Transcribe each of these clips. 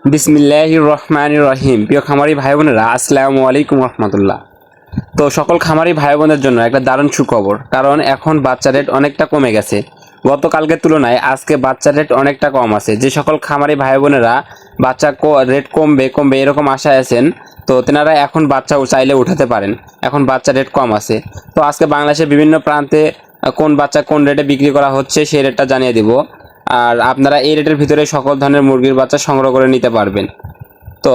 বিসমিল্লাহির রহমানির রহিম। প্রিয় খামারি ভাই বোনেরা, আসসালামু আলাইকুম রহমতুল্লাহ। তো সকল খামারি ভাই বোনের জন্য একটা দারুণ সুখবর, কারণ এখন বাচ্চা রেট অনেকটা কমে গেছে। গতকালকের তুলনায় আজকে বাচ্চা রেট অনেকটা কম আছে। যে সকল খামারি ভাই বোনেরা বাচ্চা রেট কমবে কমবে এরকম আশায় আছেন, তো তেনারা এখন বাচ্চাও চাইলে উঠাতে পারেন। এখন বাচ্চা রেট কম আছে। তো আজকে বাংলাদেশের বিভিন্ন প্রান্তে কোন বাচ্চা কোন রেটে বিক্রি করা হচ্ছে সেই রেটটা জানিয়ে দিব। আর আপনারা এই রেটের ভিতরে সকল ধরনের মুরগির বাচ্চা সংগ্রহ করে নিতে পারবেন। তো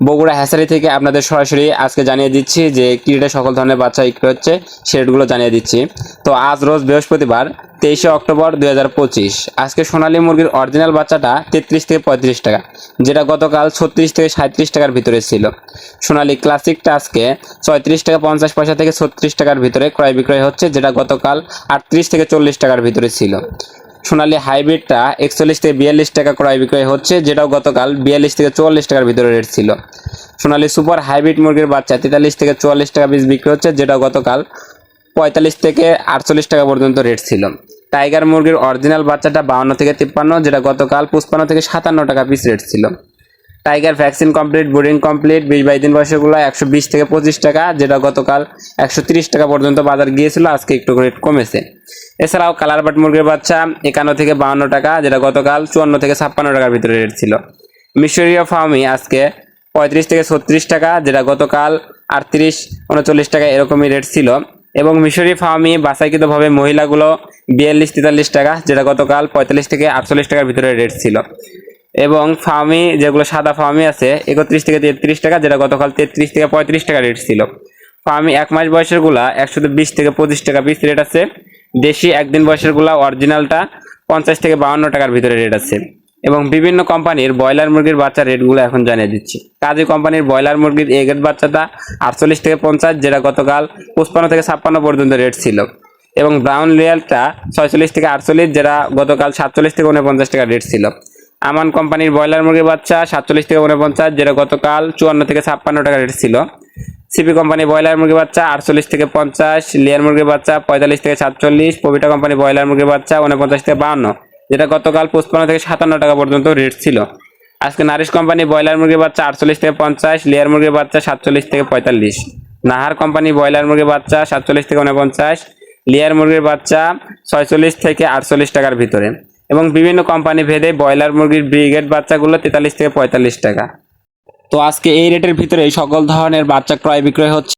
বগুড়া হ্যাচারি থেকে আপনাদের সরাসরি আজকে জানিয়ে দিচ্ছি যে কি রেটে সকল ধরনের বাচ্চা বিক্রি হচ্ছে, সে রেটগুলো জানিয়ে দিচ্ছি। তো আজ রোজ বৃহস্পতিবার 23শে অক্টোবর 2025। আজকে সোনালী মুরগির অরিজিনাল বাচ্চাটা 33 থেকে 35 টাকা, যেটা গতকাল 36 থেকে 37 টাকার ভিতরে ছিল। সোনালী ক্লাসিকটা আজকে 34 টাকা 50 পয়সা থেকে 36 টাকার ভিতরে ক্রয় বিক্রয় হচ্ছে, যেটা গতকাল 38 থেকে 40 টাকার ভিতরে ছিল। সোনালী হাইব্রিডটা 41 থেকে 42 টাকা ক্রয় বিক্রয় হচ্ছে, যেটাও গতকাল 42 থেকে 44 টাকার ভিতরে রেট ছিল। সোনালী সুপার হাইব্রিড মুরগির বাচ্চা 43 থেকে 44 টাকা পিস বিক্রি হচ্ছে, যেটাও গতকাল 45 থেকে 48 টাকা পর্যন্ত রেট ছিল। টাইগার মুরগির অরিজিনাল বাচ্চাটা 52 থেকে 53, যেটা গতকাল 55 থেকে 57 টাকা পিস রেট ছিল। Tiger vaccine complete, breeding complete, 20-22 দিন বয়সেগুলো 120 থেকে 25 টাকা, যেটা গতকাল 130 টাকা পর্যন্ত বাজার গিয়েছিল, আজকে একটু রেট কমেছে। এছাড়াও কালার বাট মুরগির বাচ্চা 51 থেকে 52 টাকা, যেটা গতকাল 54 থেকে 56 টাকার ভিতরে রেট ছিল। মিশরীয় ফার্মি আজকে 35 থেকে 36 টাকা, যেটা গতকাল 38-39 টাকা এরকমই রেট ছিল। এবং মিশরি ফার্মি বাছাইকৃতভাবে মহিলাগুলো 42-43 টাকা, যেটা গতকাল 45 থেকে 48 টাকার ভিতরে রেট ছিল। এবং ফার্মি যেগুলো সাদা ফার্মি আছে 31 থেকে 33 টাকা, যেটা গতকাল 33 থেকে 35 টাকা রেট ছিল। ফার্মি 1 মাস বয়সের গুলা 120 থেকে 25 টাকা পিস রেট আছে। দেশি 1 দিন বয়সের গুলা অরিজিনালটা 50 থেকে 52 টাকার ভিতরে রেট আছে। এবং বিভিন্ন কোম্পানির ব্রয়লার মুরগির বাচ্চা রেটগুলো এখন জানিয়ে দিচ্ছি। কাজী কোম্পানির ব্রয়লার মুরগির এ গ্রেড বাচ্চাটা 48 থেকে 50, যেটা গতকাল 55 থেকে 56 পর্যন্ত রেট ছিল। এবং ব্রাউন রিয়ালটা 46 থেকে 48, যেটা গতকাল 47 থেকে 49 টাকা রেট ছিল। আমান কোম্পানির ব্রয়লার মুরগির বাচ্চা 47 থেকে 49, যেটা গতকাল 54 থেকে 56 টাকা রেট ছিল। সিপি কোম্পানি ব্রয়লার মুরগির বাচ্চা 48 থেকে 50, লেয়ার মুরগির বাচ্চা 45 থেকে 47, পবিটা কোম্পানি ব্রয়লার মুরগির বাচ্চা 49 থেকে 52, যেটা গতকাল 55 থেকে 57 টাকা পর্যন্ত রেট ছিল। আজকে নারিশ কোম্পানি ব্রয়লার মুরগির বাচ্চা 48 থেকে 50, লেয়ার মুরগির বাচ্চা 47 থেকে 45, নাহার কোম্পানি ব্রয়লার মুরগির বাচ্চা 47 থেকে 49, লেয়ার মুরগির বাচ্চা 46 থেকে 48 টাকার ভিতরে। এবং বিভিন্ন কোম্পানি ভেদে ব্রয়লার মুরগির ব্রিগেড বাচ্চাগুলো 43 থেকে 45 টাকা। তো আজকে এই রেটের ভিতরে সকল ধরনের বাচ্চা ক্রয় বিক্রয় হচ্ছে।